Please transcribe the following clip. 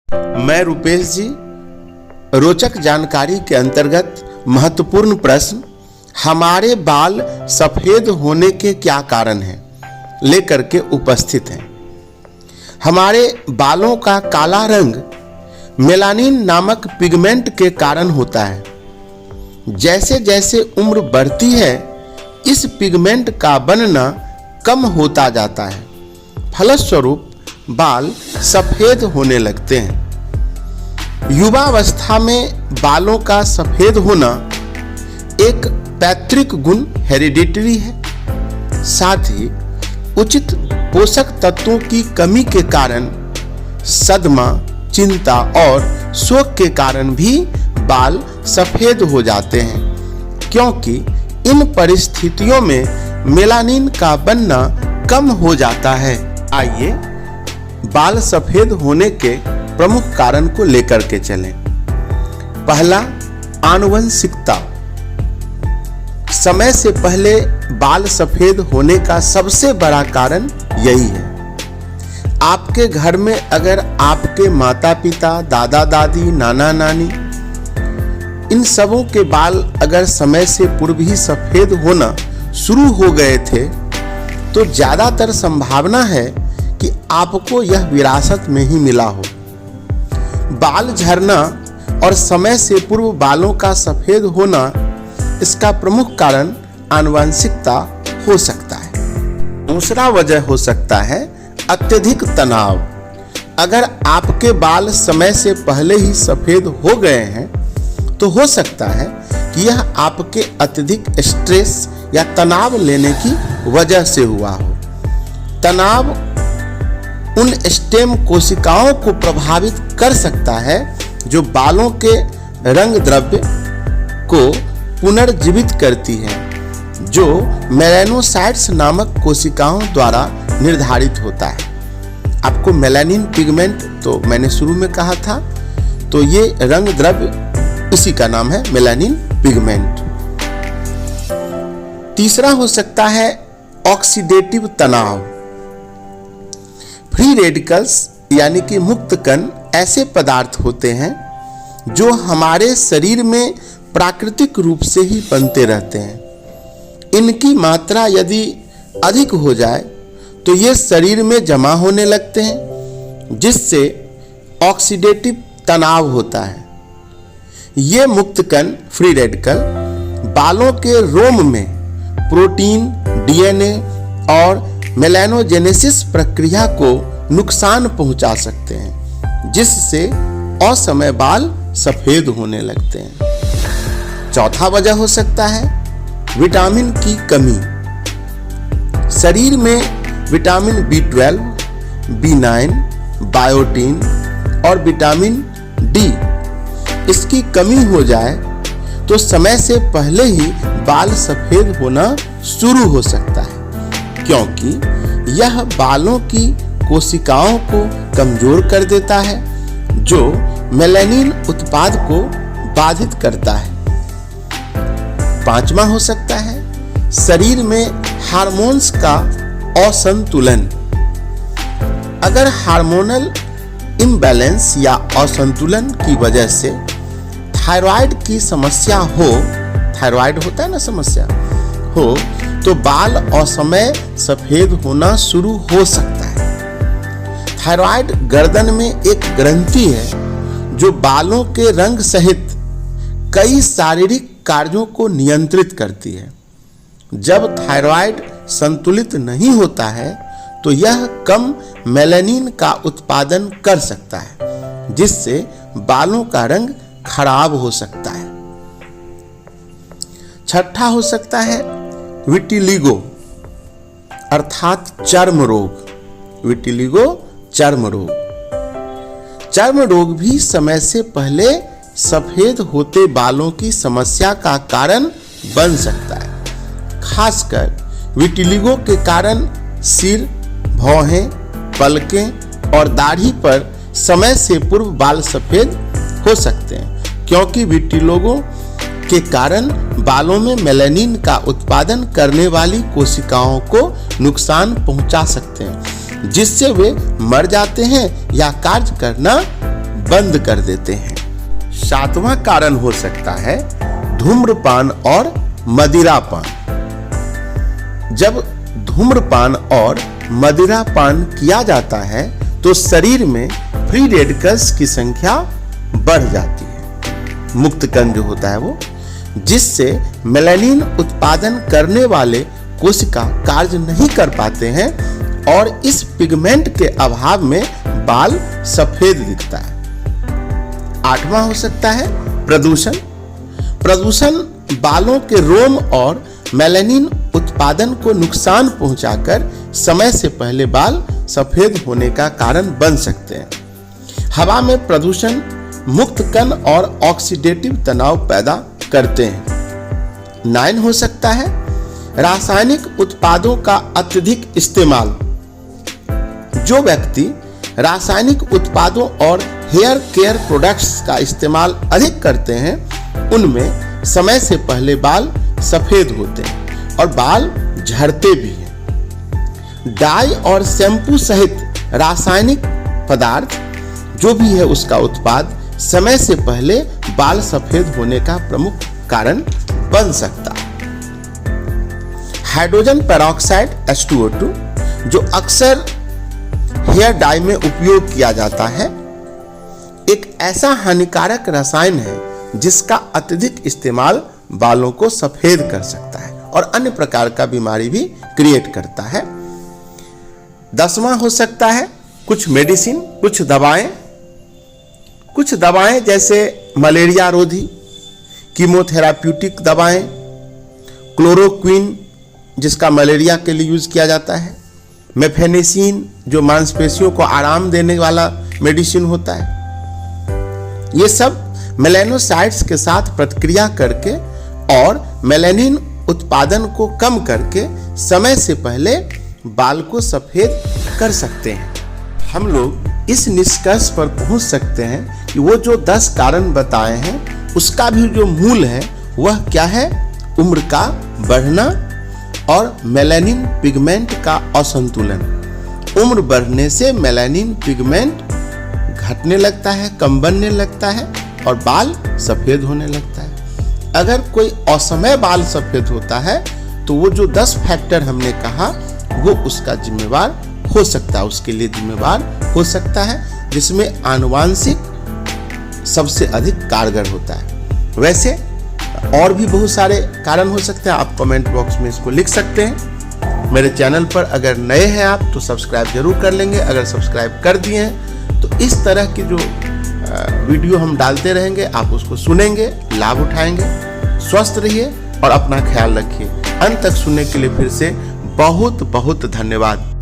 मैं रुपेश जी, रोचक जानकारी के अंतर्गत महत्वपूर्ण प्रश्न हमारे बाल सफेद होने के क्या कारण हैं लेकर के उपस्थित हैं। हमारे बालों का काला रंग मेलानिन नामक पिगमेंट के कारण होता है। जैसे जैसे उम्र बढ़ती है इस पिगमेंट का बनना कम होता जाता है, फलस्वरूप बाल सफेद होने लगते हैं। युवावस्था में बालों का सफेद होना एक पैतृक गुण हेरिडिटरी है। साथ ही उचित पोषक तत्वों की कमी के कारण सदमा, चिंता और शोक के कारण भी बाल सफेद हो जाते हैं, क्योंकि इन परिस्थितियों में मेलानिन का बनना कम हो जाता है। आइए बाल सफेद होने के प्रमुख कारण को लेकर के चलें। पहला, आनुवंशिकता। समय से पहले बाल सफेद होने का सबसे बड़ा कारण यही है। आपके घर में अगर आपके माता पिता, दादा दादी, नाना नानी इन सबों के बाल अगर समय से पूर्व ही सफेद होना शुरू हो गए थे तो ज्यादातर संभावना है कि आपको यह विरासत में ही मिला हो। बाल झड़ना और समय से पूर्व बालों का सफेद होना इसका प्रमुख कारण आनुवंशिकता हो सकता है। दूसरा वजह हो सकता है अत्यधिक तनाव। अगर आपके बाल समय से पहले ही सफेद हो गए हैं तो हो सकता है कि यह आपके अत्यधिक स्ट्रेस या तनाव लेने की वजह से हुआ हो। तनाव उन स्टेम कोशिकाओं को प्रभावित कर सकता है जो बालों के रंग द्रव्य को पुनर्जीवित करती है, जो मेलानोसाइट्स नामक कोशिकाओं द्वारा निर्धारित होता है। आपको मेलानिन पिगमेंट तो मैंने शुरू में कहा था, तो ये रंग द्रव्य इसी का नाम है मेलानिन पिगमेंट। तीसरा हो सकता है ऑक्सीडेटिव तनाव। फ्री रेडिकल्स यानी कि मुक्त कण ऐसे पदार्थ होते हैं जो हमारे शरीर में प्राकृतिक रूप से ही बनते रहते हैं। इनकी मात्रा यदि अधिक हो जाए तो ये शरीर में जमा होने लगते हैं, जिससे ऑक्सीडेटिव तनाव होता है। ये मुक्त कण फ्री रेडिकल बालों के रोम में प्रोटीन, डीएनए और मेलानोजेनेसिस प्रक्रिया को नुकसान पहुंचा सकते हैं, जिससे असमय बाल सफेद होने लगते हैं। चौथा वजह हो सकता है विटामिन की कमी। शरीर में विटामिन B12, B9, बायोटीन और विटामिन डी इसकी कमी हो जाए तो समय से पहले ही बाल सफेद होना शुरू हो सकता है, क्योंकि यह बालों की कोशिकाओं को कमजोर कर देता है, जो मेलानिन उत्पाद को बाधित करता है। पांचवा हो सकता है शरीर में हार्मोन्स का असंतुलन। अगर हार्मोनल इम्बैलेंस या असंतुलन की वजह से थायराइड की समस्या हो, थायराइड होता है ना समस्या हो, तो बाल असमय सफेद होना शुरू हो सकता है। थायराइड गर्दन में एक ग्रंथि है जो बालों के रंग सहित कई शारीरिक कार्यों को नियंत्रित करती है। जब थायराइड संतुलित नहीं होता है तो यह कम मेलानिन का उत्पादन कर सकता है, जिससे बालों का रंग खराब हो सकता है। छठा हो सकता है विटिलिगो अर्थात चर्म रोग। विटिलिगो चर्म रोग। चर्म रोग भी समय से पहले सफेद होते बालों की समस्या का कारण बन सकता है। खासकर विटिलिगो के कारण सिर, भौहें, पलकें और दाढ़ी पर समय से पूर्व बाल सफेद हो सकते हैं, क्योंकि विटिलिगो के कारण बालों में मेलानिन का उत्पादन करने वाली कोशिकाओं को नुकसान पहुंचा सकते हैं, जिससे वे मर जाते हैं या कार्य करना बंद कर देते हैं। 7वां कारण हो सकता है धूम्रपान और मदिरापान। जब धूम्रपान और मदिरापान किया जाता है तो शरीर में फ्री रेडिकल्स की संख्या बढ़ जाती है, मुक्त कण जो होता है वो, जिससे मेलानिन उत्पादन करने वाले कोशिका कार्य नहीं कर पाते हैं और इस पिगमेंट के अभाव में बाल सफेद दिखता है। 8वां हो सकता है प्रदूषण। प्रदूषण बालों के रोम और मेलानिन उत्पादन को नुकसान पहुंचाकर समय से पहले बाल सफेद होने का कारण बन सकते हैं। हवा में प्रदूषण मुक्त कण और ऑक्सीडेटिव तनाव पैदा करते हैं। 9 हो सकता है रासायनिक उत्पादों का अत्यधिक इस्तेमाल। जो व्यक्ति रासायनिक उत्पादों और हेयर केयर प्रोडक्ट्स का इस्तेमाल अधिक करते हैं उनमें समय से पहले बाल सफेद होते हैं और बाल झड़ते भी हैं। डाई और शैम्पू सहित रासायनिक पदार्थ जो भी है उसका उत्पाद समय से पहले बाल सफेद होने का प्रमुख कारण बन सकता है। हाइड्रोजन पेरोक्साइड H2O2 जो अक्सर हेयर डाई में उपयोग किया जाता है, एक ऐसा हानिकारक रसायन है जिसका अत्यधिक इस्तेमाल बालों को सफेद कर सकता है और अन्य प्रकार का बीमारी भी क्रिएट करता है। 10वां हो सकता है कुछ मेडिसिन, कुछ दवाएं जैसे मलेरिया रोधी, कीमोथेराप्यूटिक दवाएं, क्लोरोक्विन जिसका मलेरिया के लिए यूज किया जाता है, मेफेनेसिन जो मांसपेशियों को आराम देने वाला मेडिसिन होता है। ये सब मेलानोसाइट्स के साथ प्रतिक्रिया करके और मेलानिन उत्पादन को कम करके समय से पहले बाल को सफेद कर सकते हैं। हम लोग इस निष्कर्ष पर पहुंच सकते हैं कि वो जो 10 कारण बताए हैं उसका भी जो मूल है वह क्या है? उम्र का बढ़ना और मेलानिन पिगमेंट का असंतुलन। उम्र बढ़ने से मेलानिन पिगमेंट घटने लगता है, कम बनने लगता है और बाल सफेद होने लगता है। अगर कोई असमय बाल सफेद होता है तो वो जो 10 फैक्टर हमने कहा वो उसका जिम्मेवार हो सकता है, उसके लिए जिम्मेवार हो सकता है, जिसमें आनुवांशिक सबसे अधिक कारगर होता है। वैसे और भी बहुत सारे कारण हो सकते हैं, आप कमेंट बॉक्स में इसको लिख सकते हैं। मेरे चैनल पर अगर नए हैं आप तो सब्सक्राइब जरूर कर लेंगे। अगर सब्सक्राइब कर दिए हैं तो इस तरह की जो वीडियो हम डालते रहेंगे आप उसको सुनेंगे, लाभ उठाएंगे। स्वस्थ रहिए और अपना ख्याल रखिए। अंत तक सुनने के लिए फिर से बहुत बहुत धन्यवाद।